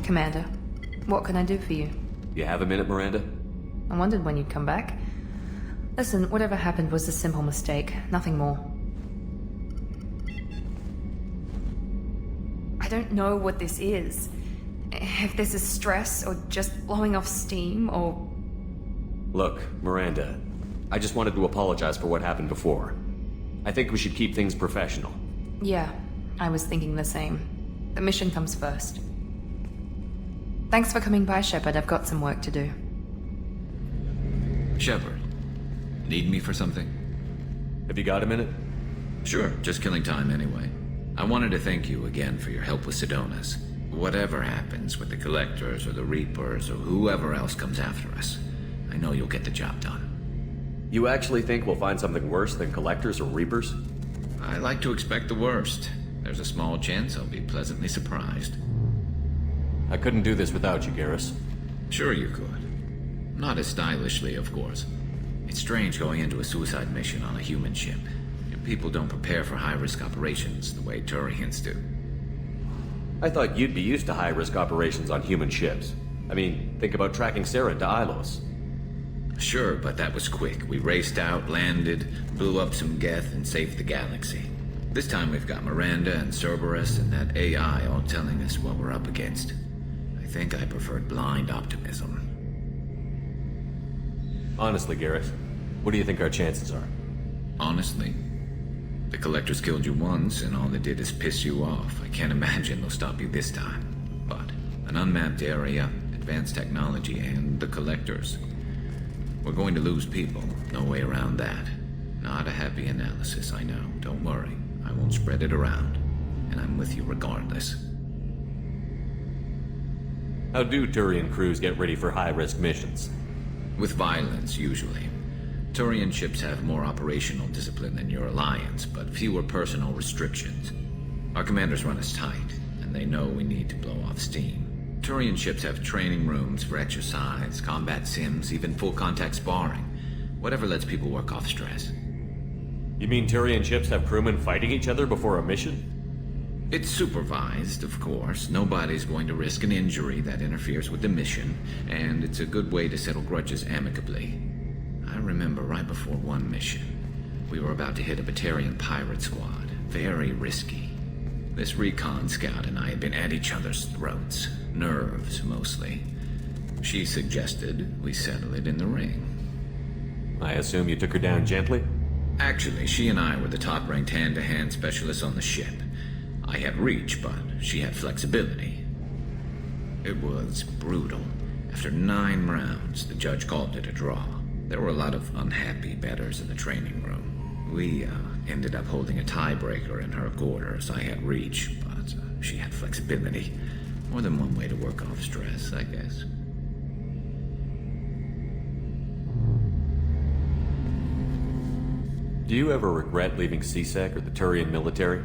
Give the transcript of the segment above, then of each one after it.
Commander, what can I do for you? You have a minute, Miranda? I wondered when you'd come back. Listen, whatever happened was a simple mistake, nothing more. I don't know what this is. If this is stress, or just blowing off steam, or... Look, Miranda, I just wanted to apologize for what happened before. I think we should keep things professional. Yeah, I was thinking the same. The mission comes first. Thanks for coming by, Shepard. I've got some work to do. Shepard, need me for something? Have you got a minute? Sure, just killing time anyway. I wanted to thank you again for your help with Sedona's. Whatever happens with the Collectors or the Reapers or whoever else comes after us, I know you'll get the job done. You actually think we'll find something worse than Collectors or Reapers? I like to expect the worst. There's a small chance I'll be pleasantly surprised. I couldn't do this without you, Garrus. Sure you could. Not as stylishly, of course. It's strange going into a suicide mission on a human ship. People don't prepare for high-risk operations the way Turians do. I thought you'd be used to high-risk operations on human ships. I mean, think about tracking Sarah to Ilos. Sure, but that was quick. We raced out, landed, blew up some Geth, and saved the galaxy. This time we've got Miranda and Cerberus and that AI all telling us what we're up against. I think I preferred blind optimism. Honestly, Garrus, what do you think our chances are? Honestly? The Collectors killed you once, and all they did is piss you off. I can't imagine they'll stop you this time. But an unmapped area, advanced technology, and the Collectors. We're going to lose people. No way around that. Not a happy analysis, I know. Don't worry. I won't spread it around. And I'm with you regardless. How do Turian crews get ready for high-risk missions? With violence, usually. Turian ships have more operational discipline than your alliance, but fewer personal restrictions. Our commanders run us tight, and they know we need to blow off steam. Turian ships have training rooms for exercise, combat sims, even full-contact sparring. Whatever lets people work off stress. You mean Turian ships have crewmen fighting each other before a mission? It's supervised, of course. Nobody's going to risk an injury that interferes with the mission, and it's a good way to settle grudges amicably. I remember right before one mission, we were about to hit a Batarian pirate squad. Very risky. This recon scout and I had been at each other's throats. Nerves, mostly. She suggested we settle it in the ring. I assume you took her down gently? Actually, she and I were the top-ranked hand-to-hand specialists on the ship. I had reach, but she had flexibility. It was brutal. After 9 rounds, the judge called it a draw. There were a lot of unhappy bettors in the training room. We ended up holding a tiebreaker in her quarters. I had reach, but she had flexibility. More than one way to work off stress, I guess. Do you ever regret leaving CSEC or the Turian military?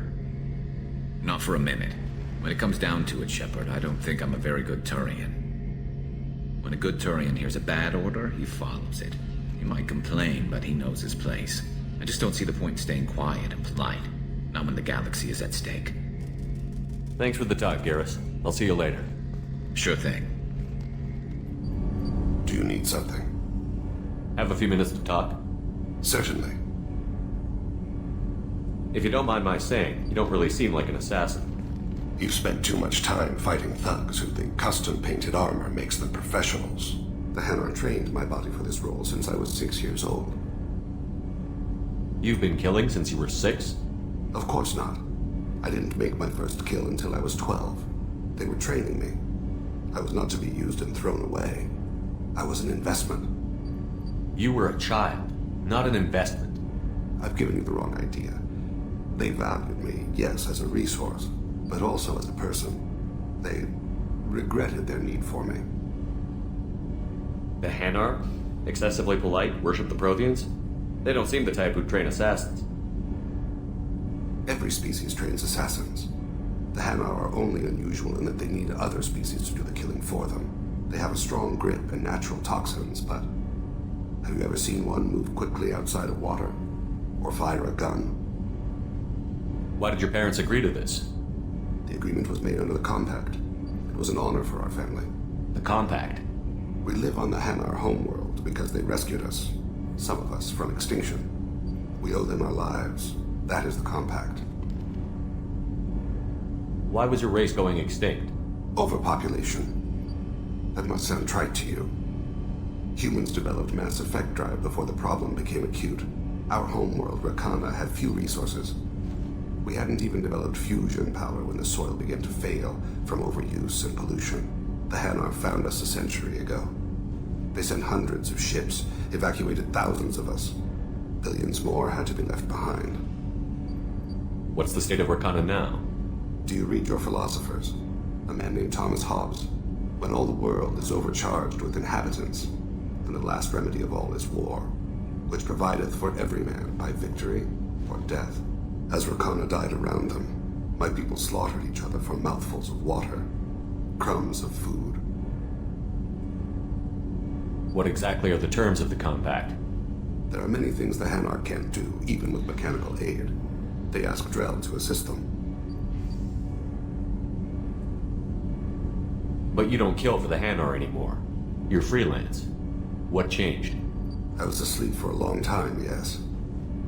Not for a minute. When it comes down to it, Shepard, I don't think I'm a very good Turian. When a good Turian hears a bad order, he follows it. He might complain, but he knows his place. I just don't see the point in staying quiet and polite. Not when the galaxy is at stake. Thanks for the talk, Garrus. I'll see you later. Sure thing. Do you need something? Have a few minutes to talk? Certainly. If you don't mind my saying, you don't really seem like an assassin. You've spent too much time fighting thugs who think custom-painted armor makes them professionals. The Hanar trained my body for this role since I was 6 years old. You've been killing since you were 6? Of course not. I didn't make my first kill until I was 12. They were training me. I was not to be used and thrown away. I was an investment. You were a child, not an investment. I've given you the wrong idea. They valued me, yes, as a resource, but also as a person. They regretted their need for me. The Hanar? Excessively polite, worship the Protheans? They don't seem the type who'd train assassins. Every species trains assassins. The Hanar are only unusual in that they need other species to do the killing for them. They have a strong grip and natural toxins, but have you ever seen one move quickly outside of water? Or fire a gun? Why did your parents agree to this? The agreement was made under the compact. It was an honor for our family. The compact. We live on the Hanar homeworld because they rescued us, some of us, from extinction. We owe them our lives. That is the compact. Why was your race going extinct? Overpopulation. That must sound trite to you. Humans developed mass effect drive before the problem became acute. Our homeworld, Rakana, had few resources. We hadn't even developed fusion power when the soil began to fail from overuse and pollution. The Hanar found us a century ago. They sent hundreds of ships, evacuated thousands of us. Billions more had to be left behind. What's the state of Rakana now? Do you read your philosophers? A man named Thomas Hobbes. When all the world is overcharged with inhabitants, then the last remedy of all is war, which provideth for every man by victory or death. As Rakana died around them, my people slaughtered each other for mouthfuls of water, crumbs of food. What exactly are the terms of the compact? There are many things the Hanar can't do, even with mechanical aid. They ask Drell to assist them. But you don't kill for the Hanar anymore. You're freelance. What changed? I was asleep for a long time, yes.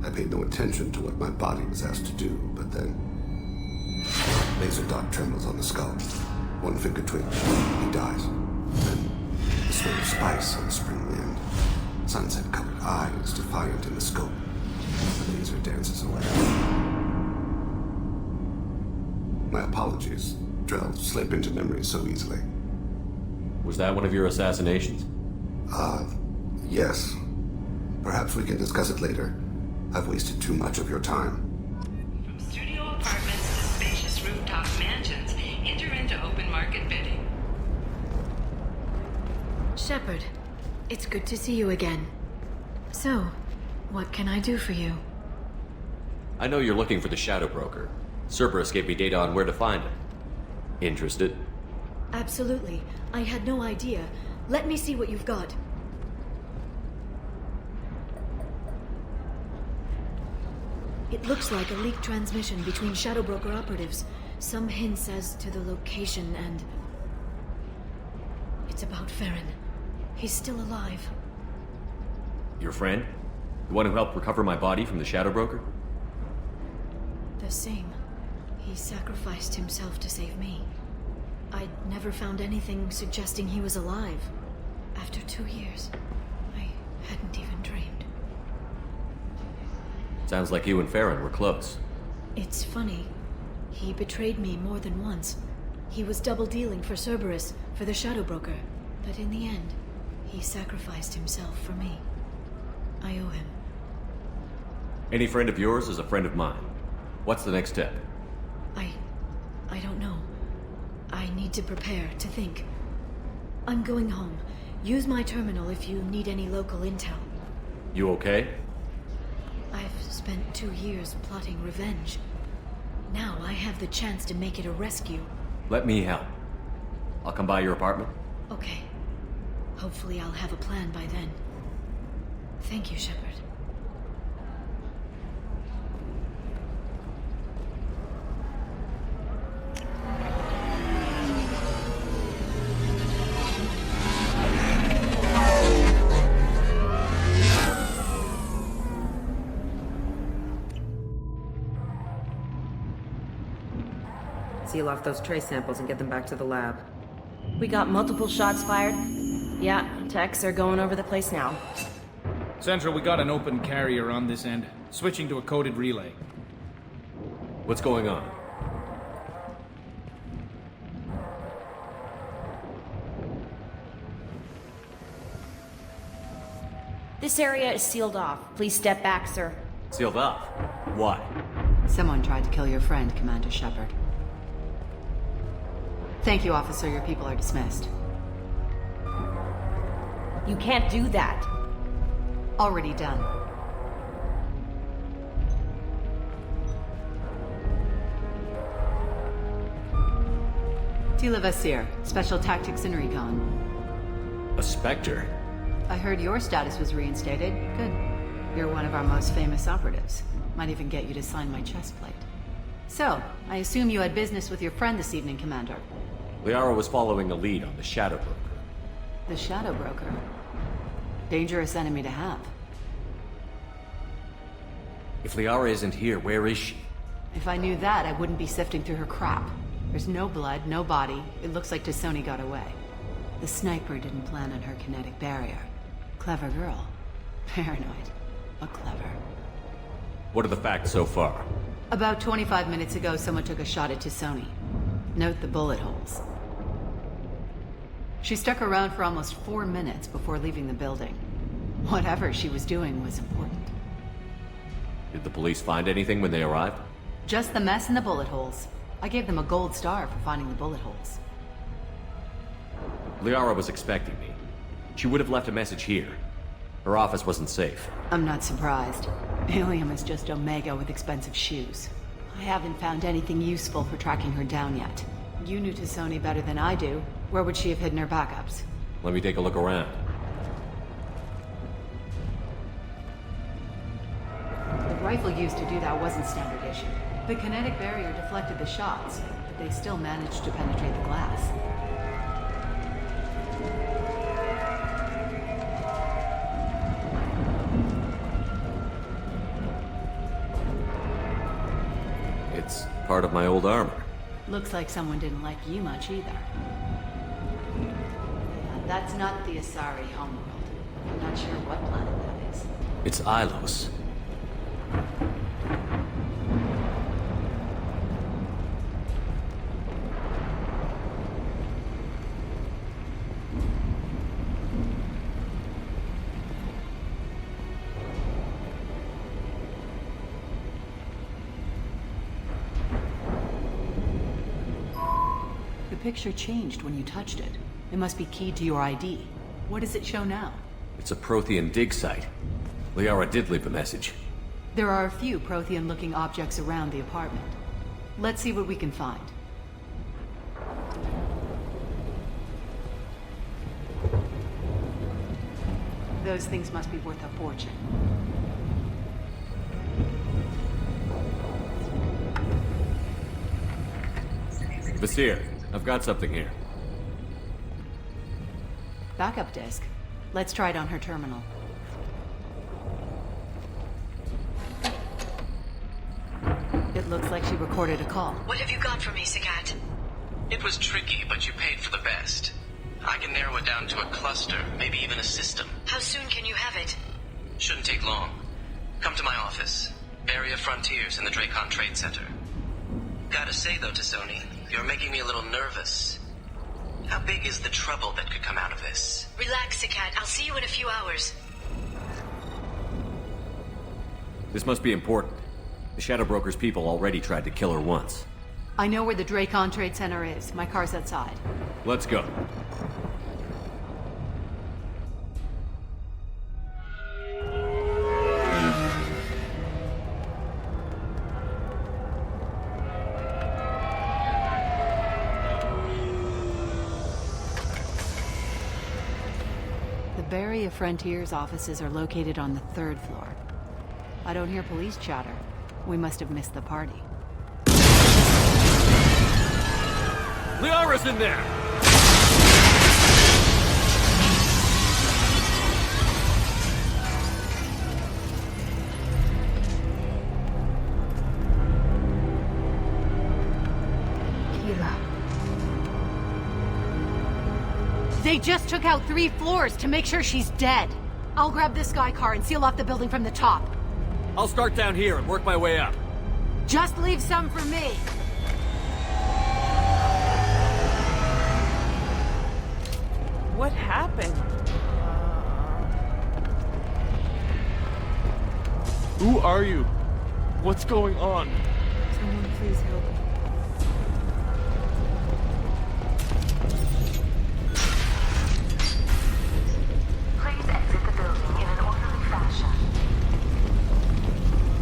I paid no attention to what my body was asked to do, but then... Laser dot trembles on the skull. One finger twitch. He dies. Then the smell of spice on the spring wind. Sunset-colored eyes defiant in the scope. The laser dances away. My apologies. Drell slip into memory so easily. Was that one of your assassinations? Yes. Perhaps we can discuss it later. I've wasted too much of your time. From studio apartments to spacious rooftop mansions, enter into open market bidding. Shepard, it's good to see you again. So, what can I do for you? I know you're looking for the Shadow Broker. Cerberus gave me data on where to find it. Interested? Absolutely. I had no idea. Let me see what you've got. It looks like a leaked transmission between Shadow Broker operatives. Some hints as to the location and... It's about Farron. He's still alive. Your friend? The one who helped recover my body from the Shadow Broker? The same. He sacrificed himself to save me. I'd never found anything suggesting he was alive. After 2 years, I hadn't even dreamed. Sounds like you and Farron were close. It's funny. He betrayed me more than once. He was double-dealing for Cerberus, for the Shadow Broker. But in the end, he sacrificed himself for me. I owe him. Any friend of yours is a friend of mine. What's the next step? I don't know. I need to prepare, to think. I'm going home. Use my terminal if you need any local intel. You okay? I've spent 2 years plotting revenge. Now I have the chance to make it a rescue. Let me help. I'll come by your apartment. Okay. Hopefully I'll have a plan by then. Thank you, Shepard. Seal off those trace samples and get them back to the lab. We got multiple shots fired. Yeah, techs are going over the place now. Central, we got an open carrier on this end. Switching to a coded relay. What's going on? This area is sealed off. Please step back, sir. Sealed off? Why? Someone tried to kill your friend, Commander Shepard. Thank you, officer. Your people are dismissed. You can't do that. Already done. Tila Vasir, Special Tactics and Recon. A Spectre? I heard your status was reinstated. Good. You're one of our most famous operatives. Might even get you to sign my chest plate. So, I assume you had business with your friend this evening, Commander. Liara was following a lead on the Shadow Broker. The Shadow Broker. Dangerous enemy to have. If Liara isn't here, where is she? If I knew that, I wouldn't be sifting through her crap. There's no blood, no body. It looks like Tassoni got away. The sniper didn't plan on her kinetic barrier. Clever girl. Paranoid, but clever. What are the facts so far? About 25 minutes ago, someone took a shot at Tassoni. Note the bullet holes. She stuck around for almost 4 minutes before leaving the building. Whatever she was doing was important. Did the police find anything when they arrived? Just the mess and the bullet holes. I gave them a gold star for finding the bullet holes. Liara was expecting me. She would have left a message here. Her office wasn't safe. I'm not surprised. Helium is just Omega with expensive shoes. I haven't found anything useful for tracking her down yet. You knew Tassoni better than I do. Where would she have hidden her backups? Let me take a look around. The rifle used to do that wasn't standard issue. The kinetic barrier deflected the shots, but they still managed to penetrate the glass. It's part of my old armor. Looks like someone didn't like you much either. Yeah, that's not the Asari homeworld. I'm not sure what planet that is. It's Ilos. The picture changed when you touched it. It must be keyed to your ID. What does it show now? It's a Prothean dig site. Liara did leave a message. There are a few Prothean-looking objects around the apartment. Let's see what we can find. Those things must be worth a fortune. Vasir, I've got something here. Backup disk. Let's try it on her terminal. It looks like she recorded a call. What have you got for me, Sagat? It was tricky, but you paid for the best. I can narrow it down to a cluster, maybe even a system. How soon can you have it? Shouldn't take long. Come to my office. Area Frontiers in the Dracon Trade Center. Gotta say though, Tassoni, you're making me a little nervous. How big is the trouble that could come out of this? Relax, Sagat. I'll see you in a few hours. This must be important. The Shadow Broker's people already tried to kill her once. I know where the Dracon Trade Center is. My car's outside. Let's go. The Area Frontiers offices are located on the 3rd floor. I don't hear police chatter. We must have missed the party. Liara's in there! They just took out 3 floors to make sure she's dead. I'll grab this Sky car and seal off the building from the top. I'll start down here and work my way up. Just leave some for me. What happened? Who are you? What's going on? Someone please help. Please exit the building in an orderly fashion.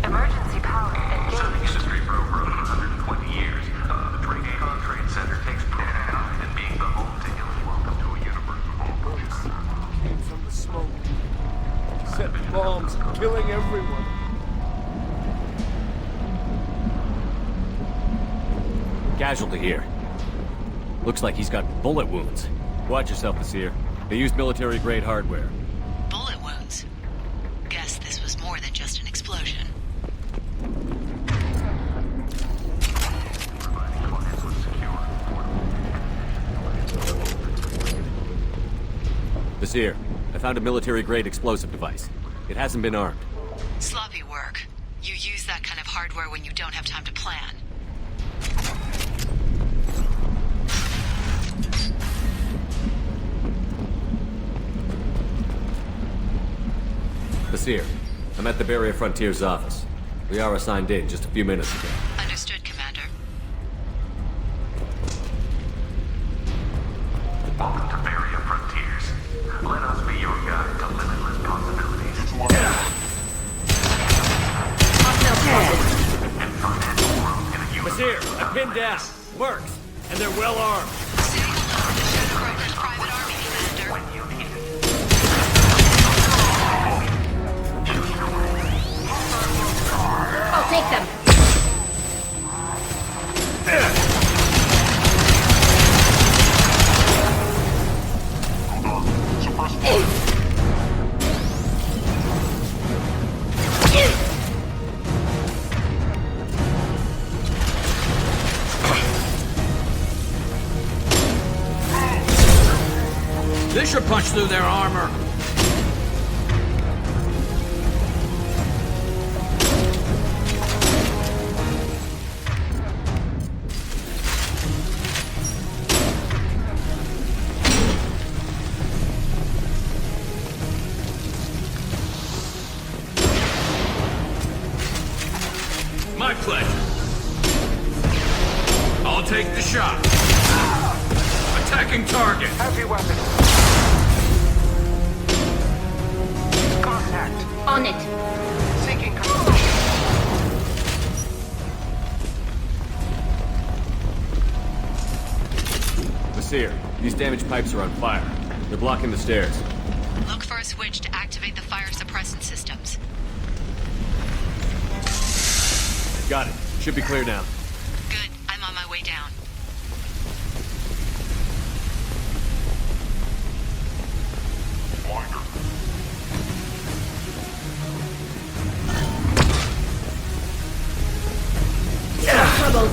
Emergency power engaged. Serving industry for over 120 years. The Dracon Trade Center takes pride in being the home to Hills. Welcome to a universe of all bullshit. Came from the smoke. Set bombs, killing everyone. Casualty here. Looks like he's got bullet wounds. Watch yourself, Nasir. They used military-grade hardware. Bullet wounds. Guess this was more than just an explosion. Nasir, I found a military-grade explosive device. It hasn't been armed. Sloppy work. You use that kind of hardware when you don't have time to plan. Nasir, I'm at the Barrier Frontier's office. Liara signed in just a few minutes ago. Understood, Commander. Welcome to Barrier Frontiers. Let us be your guide to limitless possibilities. And financial growth in a universe. Nasir, I'm pinned down. Mercs, and they're well armed. Say hello to the Shadow Broker's private army, Commander. When you need it. I'll take them. This should punch through their armor. My pleasure. I'll take the shot. Attacking target. Heavy weapon. Contact. On it. Seeking control. Nasir, these damaged pipes are on fire. They're blocking the stairs. Look for a switch to activate the fire suppressant systems. Got it. Should be clear now. Good. I'm on my way down. Trouble.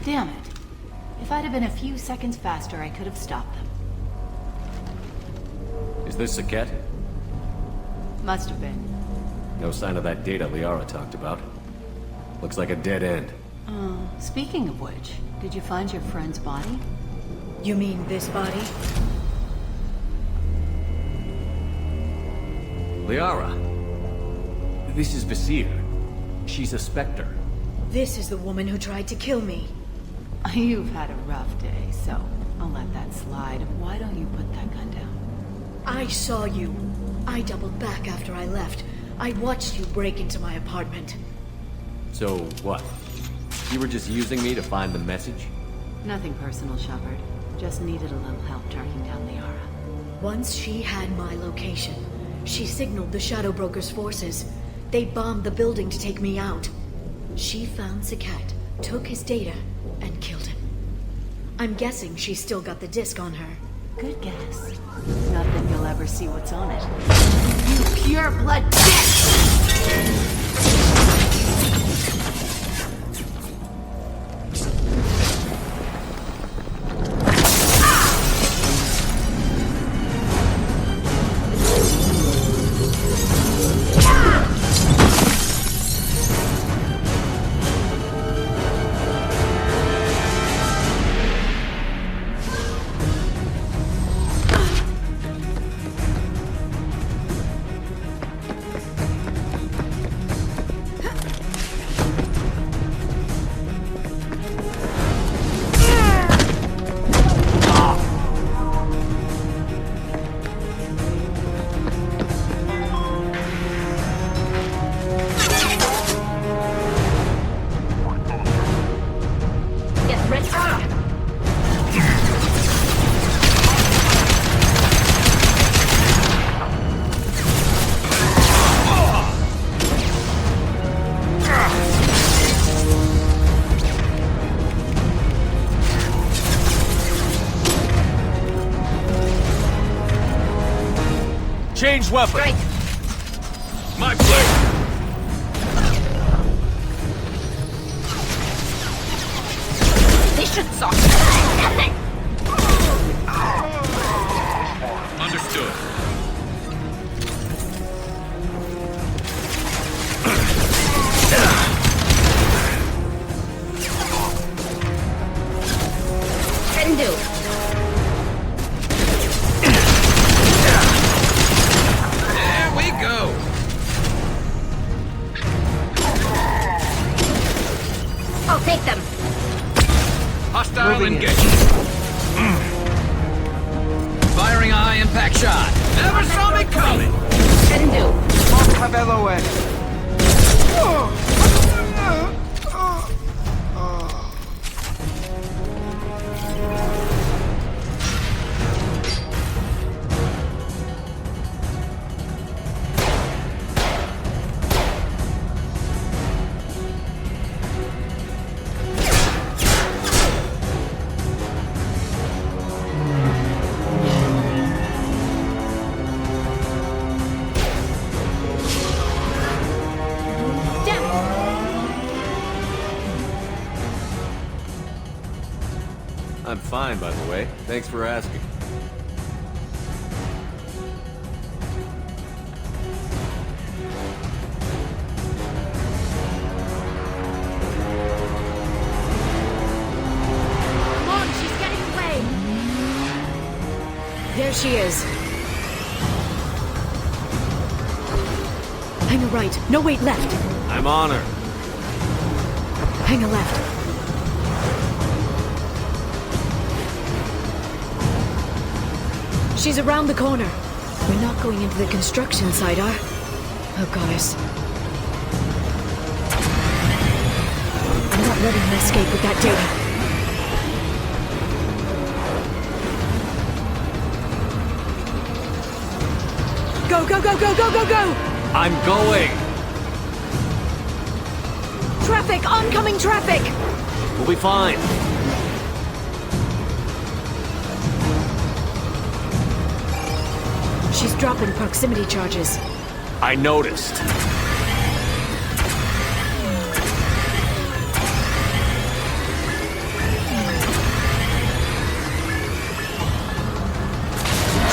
Damn it. If I'd have been a few seconds faster, I could have stopped them. Is this Saket? Must have been. No sign of that data Liara talked about. Looks like a dead end. Speaking of which, did you find your friend's body? You mean this body? Liara! This is Visir. She's a Spectre. This is the woman who tried to kill me. You've had a rough day, so I'll let that slide. Why don't you put that gun down? I saw you. I doubled back after I left. I watched you break into my apartment. So, what? You were just using me to find the message? Nothing personal, Shepard. Just needed a little help tracking down Liara. Once she had my location, she signaled the Shadow Broker's forces. They bombed the building to take me out. She found Saket, took his data, and killed him. I'm guessing she's still got the disc on her. Good guess. Not that you'll ever see what's on it. You pure blood bitch! Change weapon. Strike. My blade. Position sock. Understood. Can do. There we go. I'll take them. Hostile engagement. Firing a high impact shot. Never saw me coming. Can do. I'm fine, by the way. Thanks for asking. Come on, she's getting away! There she is. Hang a right. No, wait, left. I'm on her. Hang a left. She's around the corner. We're not going into the construction site, are? Oh, goddess. I'm not letting her escape with that data. Go, go, go, go, go, go, go! I'm going! Traffic! Oncoming traffic! We'll be fine. She's dropping proximity charges. I noticed.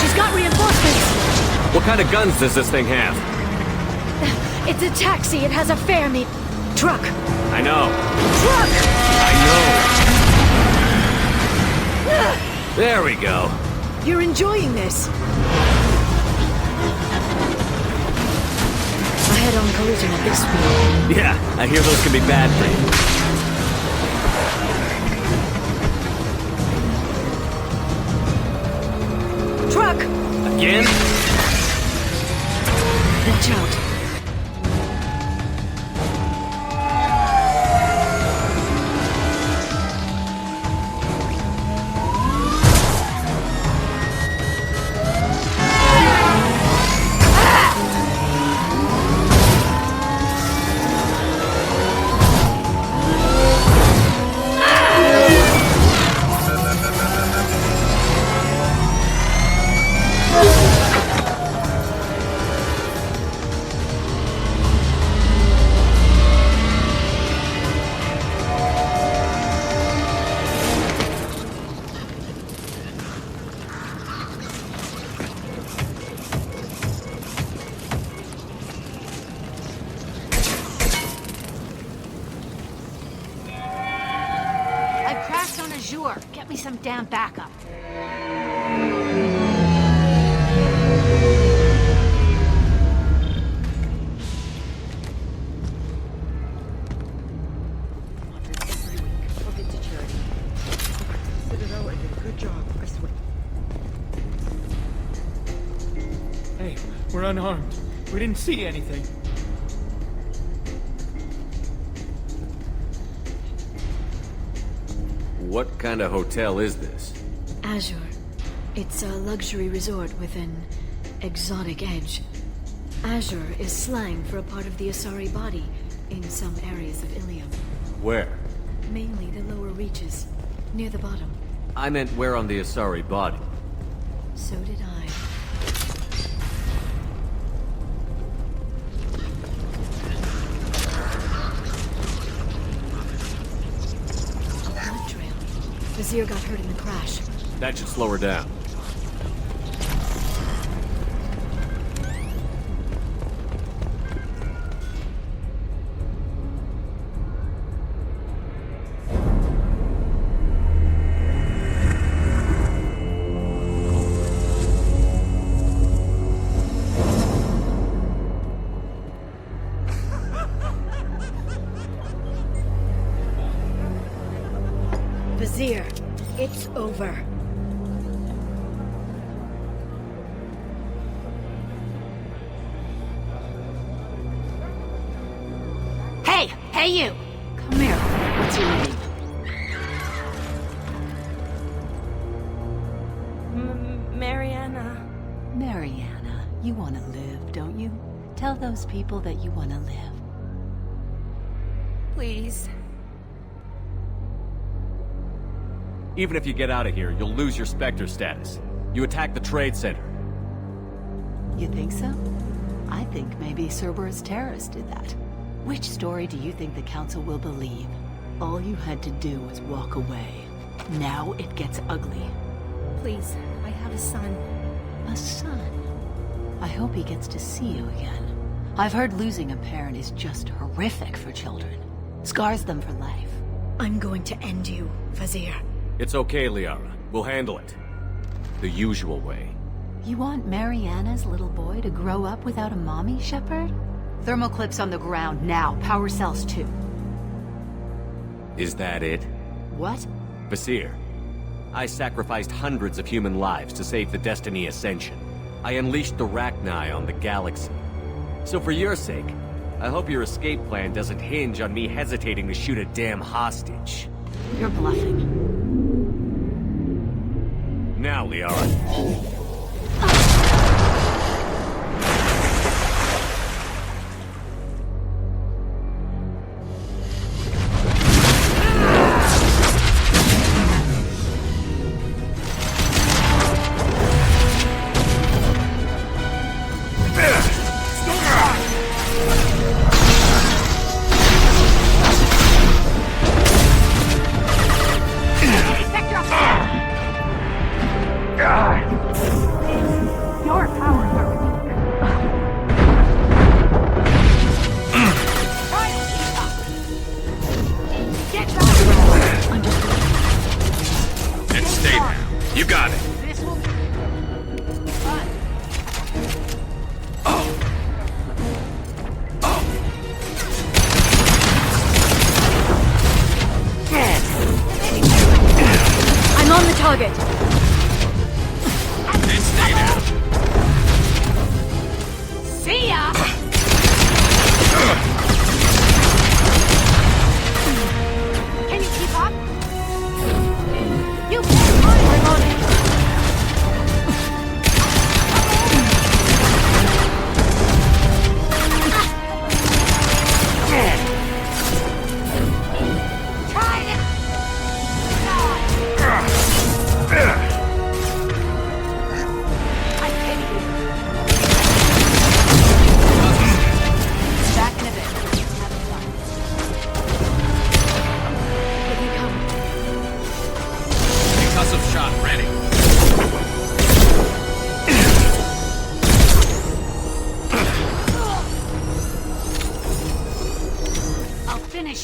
She's got reinforcements! What kind of guns does this thing have? It's a taxi. It has a fare meet. Truck! I know. Truck! I know. There we go. You're enjoying this. A head-on collision at this speed. Yeah, I hear those can be bad for you. Truck! Again? Watch out. Get me some damn backup. Hey, we're unarmed. We didn't see anything. What kind of hotel is this? Azure. It's a luxury resort with an exotic edge. Azure is slang for a part of the Asari body in some areas of Ilium. Where? Mainly the lower reaches, near the bottom. I meant where on the Asari body. So did I. Vizier got hurt in the crash. That should slow her down. Vizier, it's over. Hey! Hey, you! Come here. What's your name? Mariana. Mariana, you want to live, don't you? Tell those people that you want to live. Please. Even if you get out of here, you'll lose your Spectre status. You attacked the trade center. You think so? I think maybe Cerberus terrorists did that. Which story do you think the Council will believe? All you had to do was walk away. Now it gets ugly. Please, I have a son. A son? I hope he gets to see you again. I've heard losing a parent is just horrific for children. Scars them for life. I'm going to end you, Vizier. It's okay, Liara. We'll handle it. The usual way. You want Mariana's little boy to grow up without a mommy, Shepard? Thermal clips on the ground now. Power cells too. Is that it? What? Vizier, I sacrificed hundreds of human lives to save the Destiny Ascension. I unleashed the Rachni on the galaxy. So for your sake, I hope your escape plan doesn't hinge on me hesitating to shoot a damn hostage. You're bluffing. Now, Liara.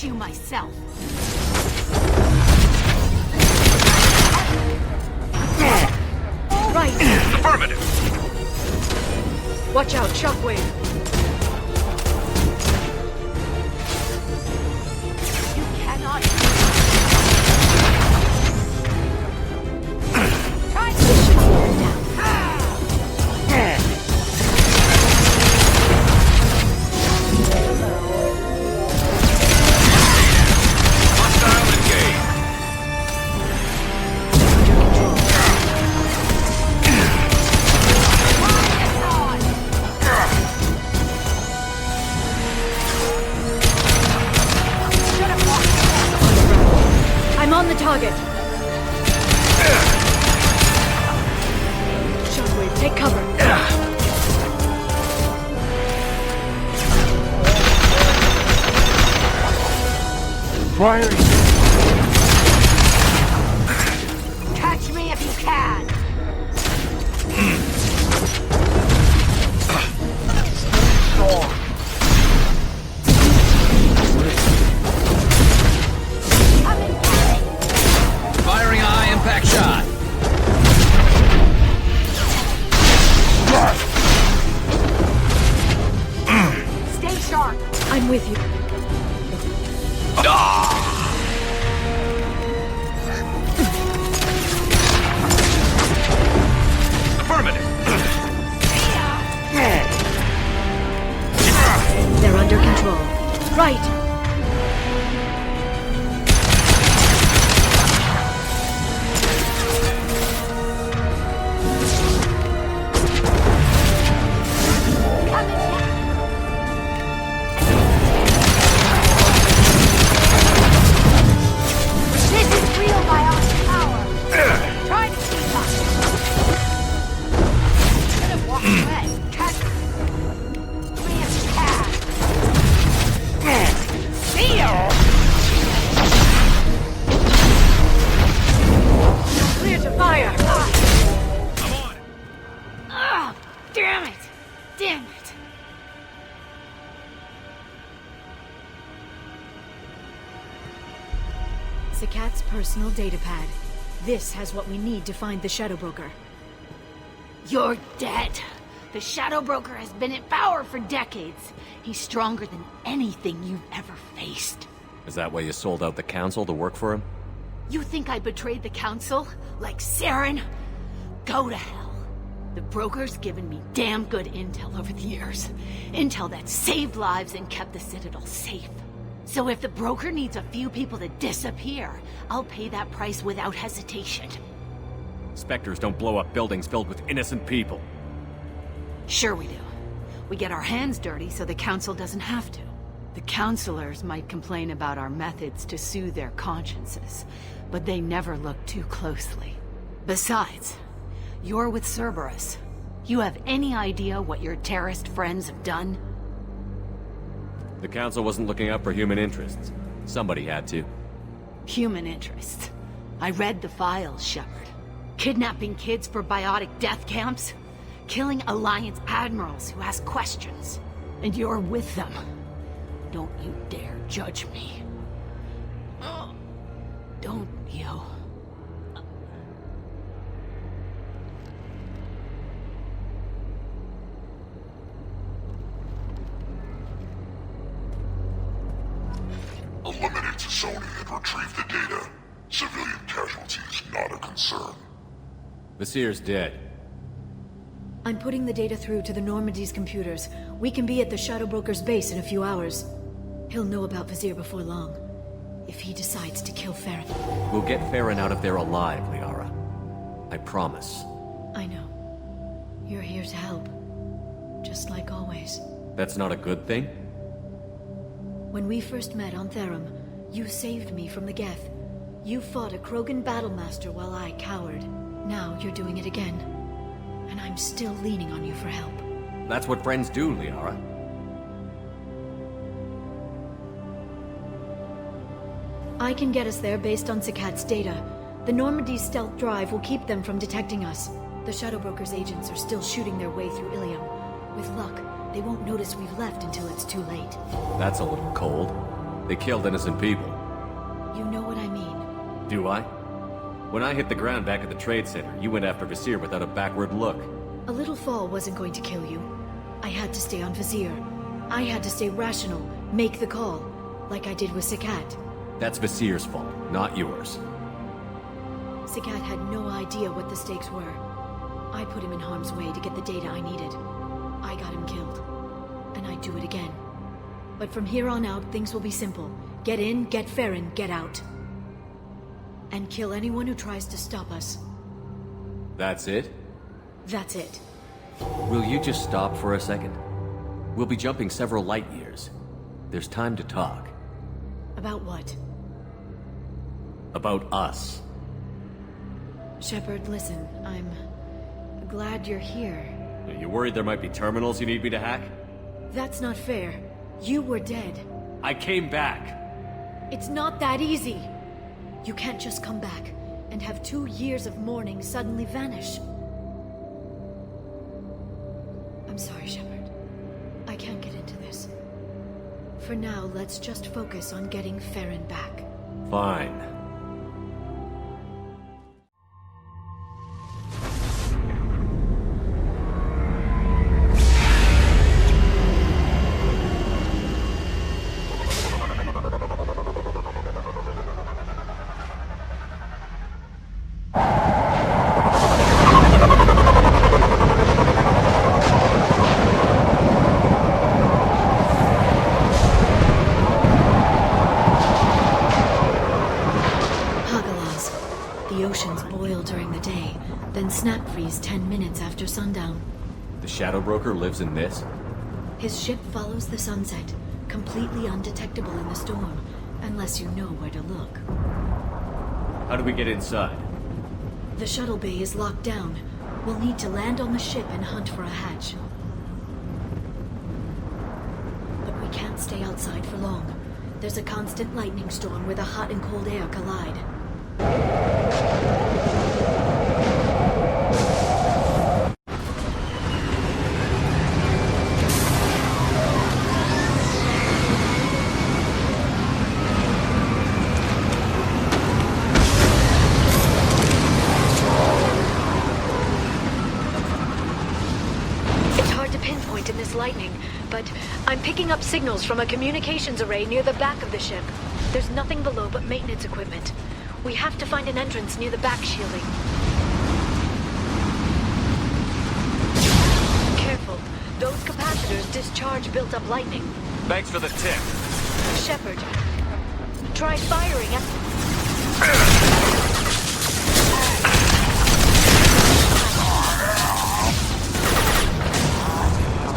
You myself. Right. Affirmative. Watch out, shockwave. You cannot. Try to shoot her down. Target. Shockwave, take cover. Firing. with you. Affirmative. They're under control. Right! Cat's personal datapad. This has what we need to find the Shadow Broker. You're dead. The Shadow Broker has been in power for decades. He's stronger than anything you've ever faced. Is that why you sold out the Council to work for him? You think I betrayed the Council? Like Saren? Go to hell. The Broker's given me damn good intel over the years. Intel that saved lives and kept the Citadel safe. So if the Broker needs a few people to disappear, I'll pay that price without hesitation. Spectres don't blow up buildings filled with innocent people. Sure we do. We get our hands dirty so the Council doesn't have to. The Councilors might complain about our methods to soothe their consciences, but they never look too closely. Besides, you're with Cerberus. You have any idea what your terrorist friends have done? The Council wasn't looking out for human interests. Somebody had to. Human interests. I read the files, Shepard. Kidnapping kids for biotic death camps? Killing Alliance admirals who ask questions. And you're with them. Don't you dare judge me. Don't you? Eliminate Sony and retrieve the data. Civilian casualties not a concern. Vasir's dead. I'm putting the data through to the Normandy's computers. We can be at the Shadow Broker's base in a few hours. He'll know about Vasir before long. If he decides to kill Farron. We'll get Farron out of there alive, Liara. I promise. I know. You're here to help. Just like always. That's not a good thing? When we first met on Therum, you saved me from the Geth. You fought a Krogan battlemaster while I cowered. Now you're doing it again. And I'm still leaning on you for help. That's what friends do, Liara. I can get us there based on Sakat's data. The Normandy's stealth drive will keep them from detecting us. The Shadow Broker's agents are still shooting their way through Ilium. With luck, they won't notice we've left until it's too late. That's a little cold. They killed innocent people. You know what I mean. Do I? When I hit the ground back at the trade center, you went after Vasir without a backward look. A little fall wasn't going to kill you. I had to stay on Vasir. I had to stay rational, make the call, like I did with Sakat. That's Vasir's fault, not yours. Sakat had no idea what the stakes were. I put him in harm's way to get the data I needed. I got him killed. And I'd do it again. But from here on out, things will be simple. Get in, get Farron, get out. And kill anyone who tries to stop us. That's it? That's it. Will you just stop for a second? We'll be jumping several light years. There's time to talk. About what? About us. Shepard, listen, I'm glad you're here. Are you worried there might be terminals you need me to hack? That's not fair. You were dead. I came back. It's not that easy. You can't just come back and have 2 years of mourning suddenly vanish. I'm sorry, Shepard. I can't get into this. For now, let's just focus on getting Farron back. Fine. snap freeze 10 minutes after sundown. The Shadow Broker lives in this? His ship follows the sunset, completely undetectable in the storm, unless you know where to look. How do we get inside? The shuttle bay is locked down. We'll need to land on the ship and hunt for a hatch. But we can't stay outside for long. There's a constant lightning storm where the hot and cold air collide. In this lightning, but I'm picking up signals from a communications array near the back of the ship. There's nothing below but maintenance equipment. We have to find an entrance near the back shielding. Careful. Those capacitors discharge built-up lightning. Thanks for the tip. Shepard, try firing at...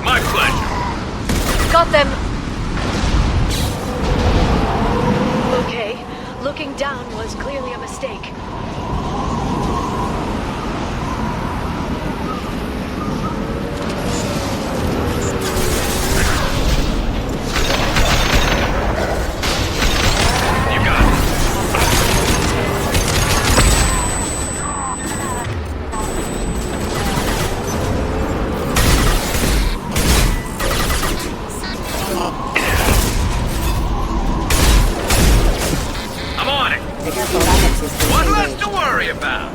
My pleasure. Got them. Okay. Looking down was clearly a mistake. One less to worry about.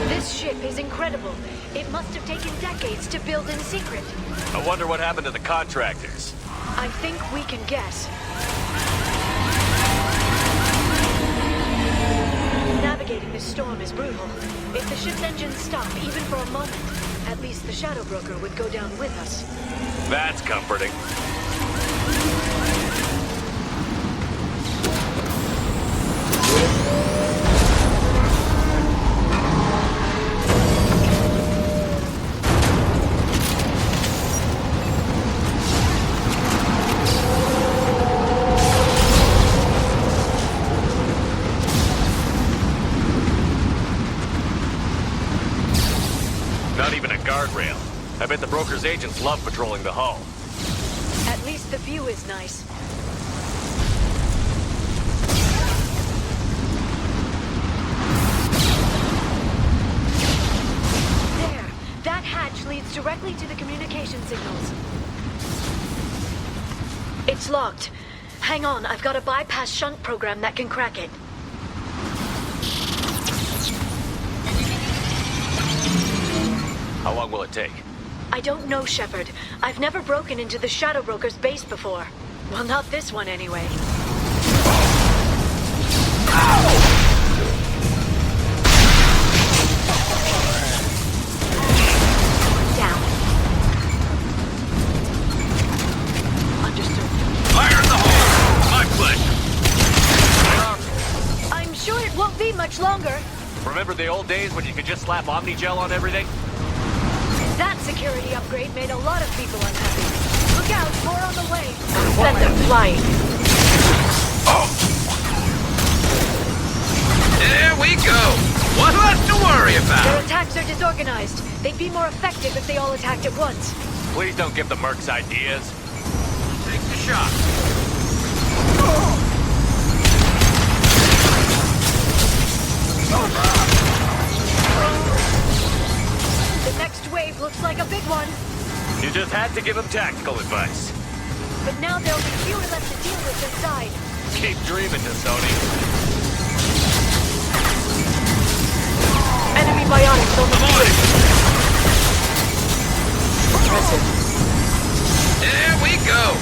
This ship is incredible. It must have taken decades to build in secret. I wonder what happened to the contractors. I think we can guess. Navigating this storm is brutal. If the ship's engines stop, even for a moment, at least the Shadow Broker would go down with us. That's comforting. Not even a guardrail. I bet the broker's agents love patrolling the hull. At least the view is nice. There! That hatch leads directly to the communication signals. It's locked. Hang on, I've got a bypass shunt program that can crack it. How long will it take? I don't know, Shepard. I've never broken into the Shadow Broker's base before. Well, not this one, anyway. Down. Understood. Fire in the hole! My pleasure. I'm sure it won't be much longer. Remember the old days when you could just slap Omnigel on everything? That security upgrade made a lot of people unhappy. Look out, more on the way. Send them flying. Oh! There we go! One less to worry about! Their attacks are disorganized. They'd be more effective if they all attacked at once. Please don't give the mercs ideas. Take the shot. The next wave looks like a big one. You just had to give him tactical advice. But now there'll be fewer left to deal with inside. Keep dreaming, Sony. Enemy bionics on the field. Impressive. There we go.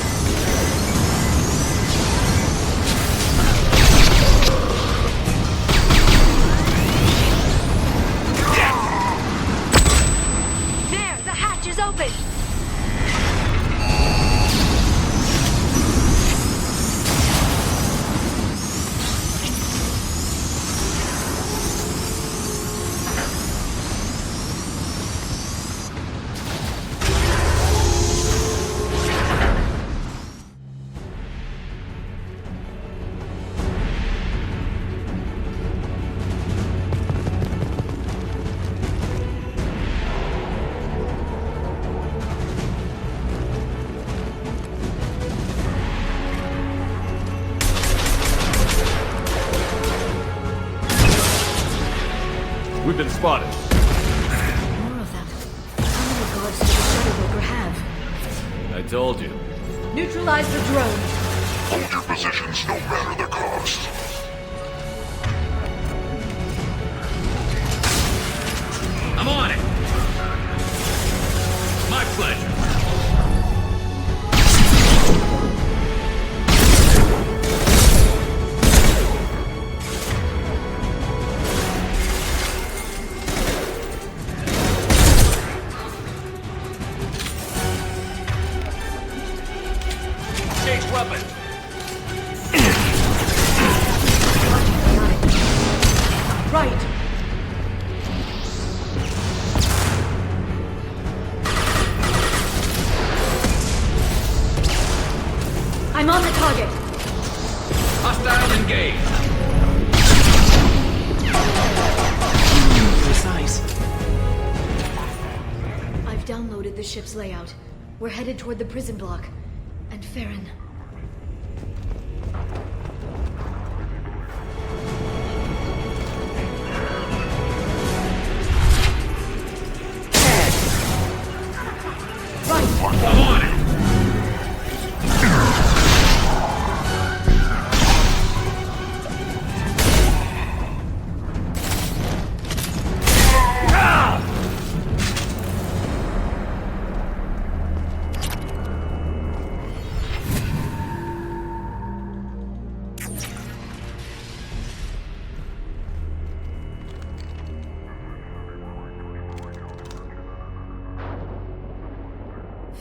There, the hatch is open. open! We've been spotted. More of them. How many guards does the Shadow Broker have? I told you. Neutralize the drone! Hold your positions no matter the cost. I'm on it! My pleasure. Change weapon. Right! I'm on the target! Hostile engaged. Precise. I've downloaded the ship's layout. We're headed toward the prison block. And Farron. I'm on it!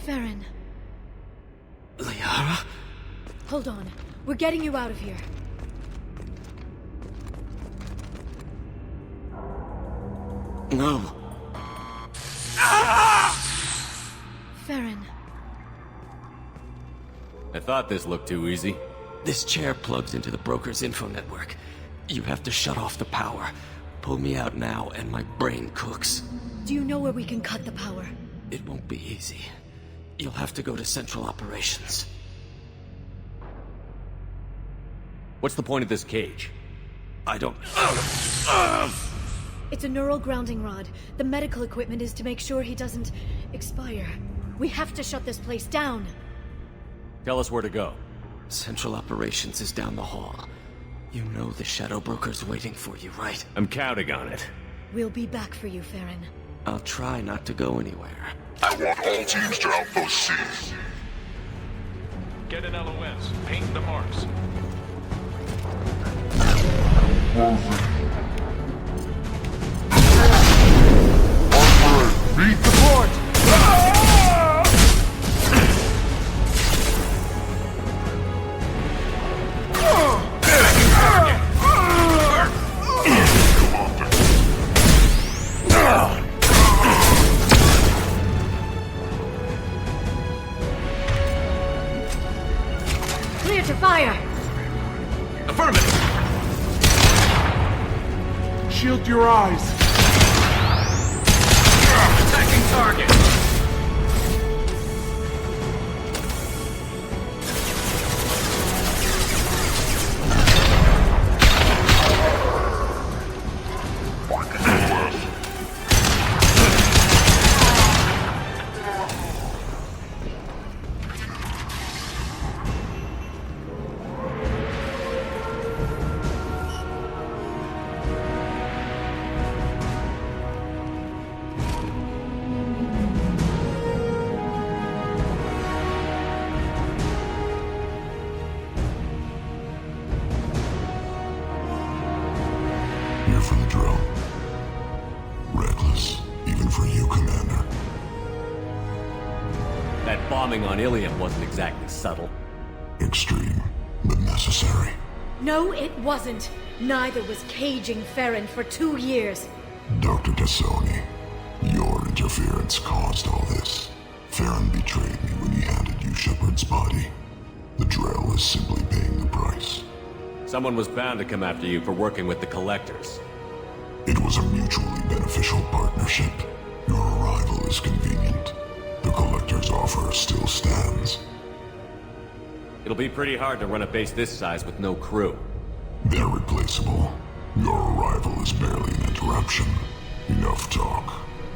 Farron. Liara? Hold on. We're getting you out of here. No. Farron. I thought this looked too easy. This chair plugs into the broker's info network. You have to shut off the power. Pull me out now and my brain cooks. Do you know where we can cut the power? It won't be easy. You'll have to go to Central Operations. What's the point of this cage? I don't... It's a neural grounding rod. The medical equipment is to make sure he doesn't expire. We have to shut this place down. Tell us where to go. Central Operations is down the hall. You know the Shadow Broker's waiting for you, right? I'm counting on it. We'll be back for you, Farron. I'll try not to go anywhere. I want all teams to outpost C. Get an LOS. Paint the marks. Beat the port! Clear to fire! Affirmative! Shield your eyes. Attacking target! That bombing on Ilium wasn't exactly subtle. Extreme, but necessary. No, it wasn't. Neither was caging Farron for 2 years. Dr. Tassoni, your interference caused all this. Farron betrayed me when he handed you Shepard's body. The Drell is simply paying the price. Someone was bound to come after you for working with the Collectors. It was a mutually beneficial partnership. Your arrival is convenient. The Collector's offer still stands. It'll be pretty hard to run a base this size with no crew. They're replaceable. Your arrival is barely an interruption. Enough talk.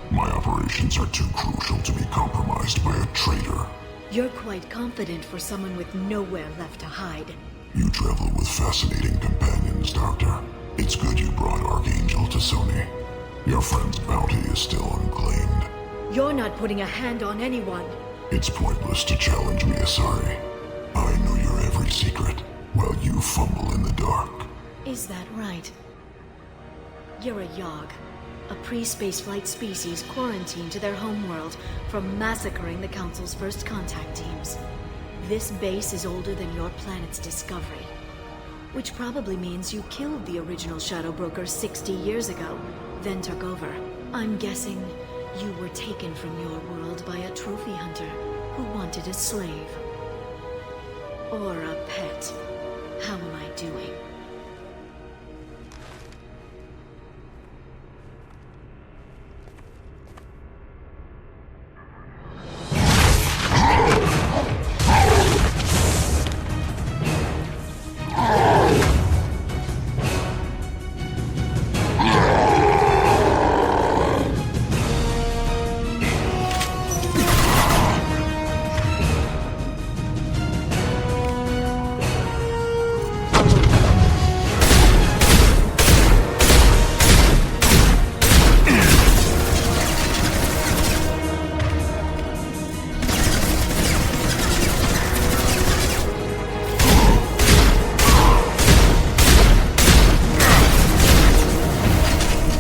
My operations are too crucial to be compromised by a traitor. You're quite confident for someone with nowhere left to hide. You travel with fascinating companions, Doctor. It's good you brought Archangel Tassoni. Your friend's bounty is still unclaimed. You're not putting a hand on anyone. It's pointless to challenge me, Asari. I know your every secret, while you fumble in the dark. Is that right? You're a Yogg, a pre-spaceflight species quarantined to their homeworld from massacring the Council's first contact teams. This base is older than your planet's discovery, which probably means you killed the original Shadow Broker 60 years ago, then took over. I'm guessing you were taken from your world by a trophy hunter who wanted a slave. Or a pet. How am I doing?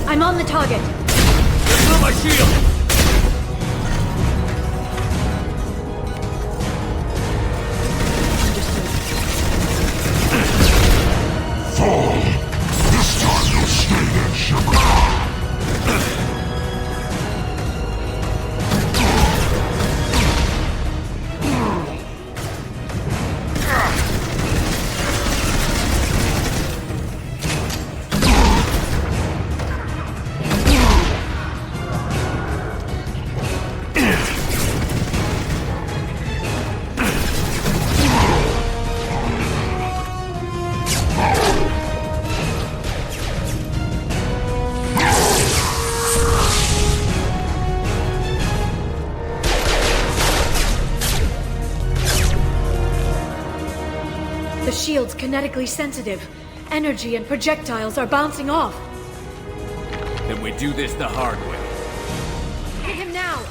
I'm on the target. Get through my shield! Fall! This time you'll stay dead, Shepard! The shield's kinetically sensitive. Energy and projectiles are bouncing off. Then we do this the hard way. Hit him now!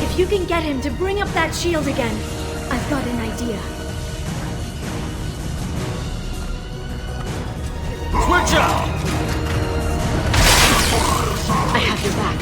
If you can get him to bring up that shield again, I've got an idea. Switch up! I have your back.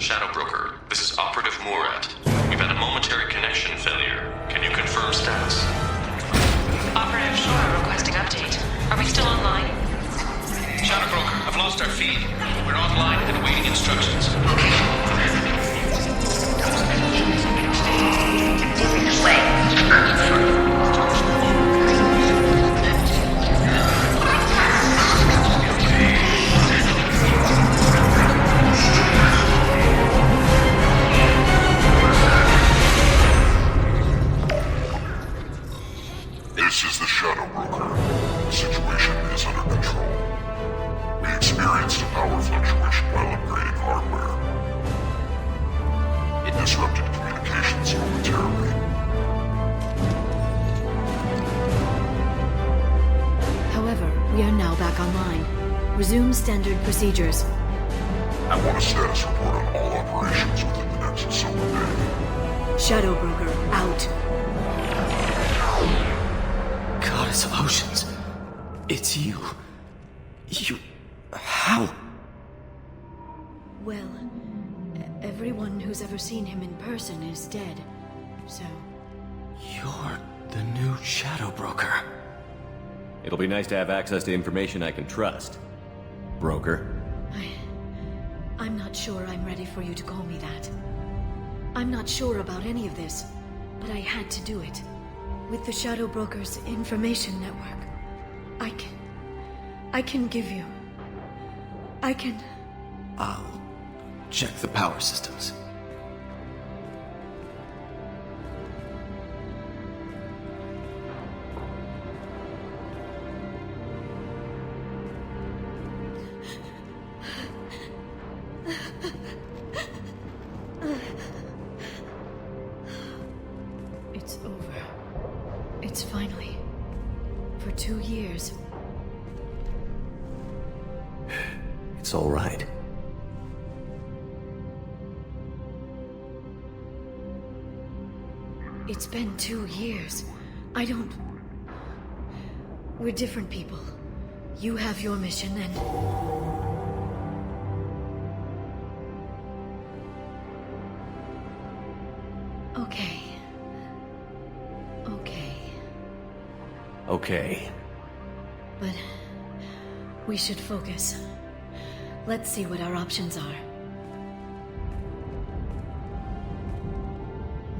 Shadow Broker, this is Operative Murat. We've had a momentary connection failure. Can you confirm status? Operative Shore requesting update. Are we still online? Shadow Broker, I've lost our feed. We're offline and awaiting instructions. This is the Shadow Broker. The situation is under control. We experienced a power fluctuation while upgrading hardware. It disrupted communications momentarily. However, we are now back online. Resume standard procedures. I want a status report on all operations within the next solar day. Shadow Broker, out. Goddess of Oceans. It's you. How? Well, everyone who's ever seen him in person is dead. So, You're the new Shadow Broker. It'll be nice to have access to information I can trust. Broker. I'm not sure I'm ready for you to call me that. I'm not sure about any of this, but I had to do it. With the Shadow Broker's information network, I can give you... I'll check the power systems. It's over. It's finally... For 2 years. It's all right. It's been 2 years. I don't... We're different people. You have your mission and... Okay. Okay. But... we should focus. Let's see what our options are.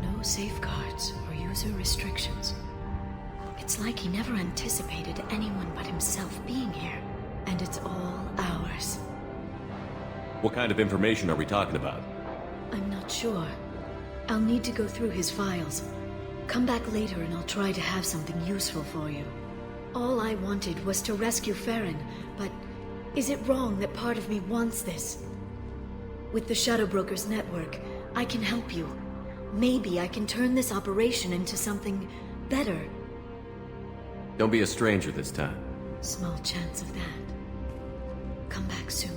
No safeguards or user restrictions. It's like he never anticipated anyone but himself being here. And it's all ours. What kind of information are we talking about? I'm not sure. I'll need to go through his files. Come back later and I'll try to have something useful for you. All I wanted was to rescue Farron, but is it wrong that part of me wants this? With the Shadow Broker's network, I can help you. Maybe I can turn this operation into something better. Don't be a stranger this time. Small chance of that. Come back soon.